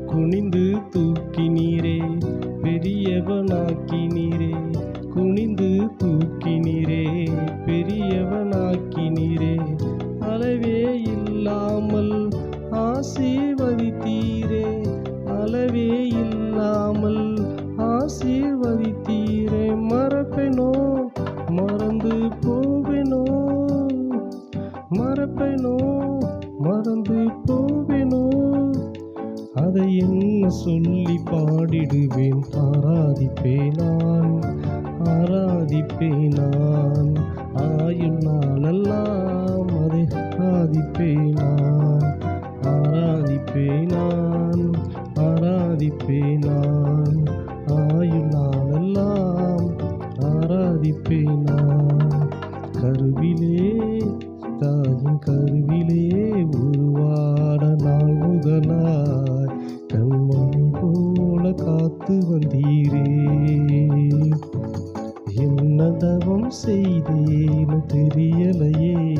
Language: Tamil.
குனிந்து தூக்கினீரே, பெரியவனாக்கினீரே. குனிந்து தூக்கினீரே, பெரியவனாக்கினீரே. அளவே இல்லாமல் ஆசீர்வதித்தீரே, அளவே இல்லாமல் ஆசீர்வதித்தீரே. மறப்பேனோ, மறந்து போவேனோ, மறப்பேனோ, மறந்து போவேனோ. அதை என்ன சொல்லி பாடிடுவேன்? ஆராதிப்பேன் நான், ஆராதிப்பேன் நான். ஆயுள் நாளெல்லாம் அதை ஆராதிப்பேன் நான், ஆராதிப்பேன் நான், ஆராதிப்பேன் நான். ஆயுள் நாளெல்லாம் ஆராதிப்பேன் நான். கருவிலே, தாயின் கருவிலே உருவான நாள் முதலாய் கண்மணி போல காத்து வந்தீரே. என்ன தவம் செய்தேன்னு தெரியலையே,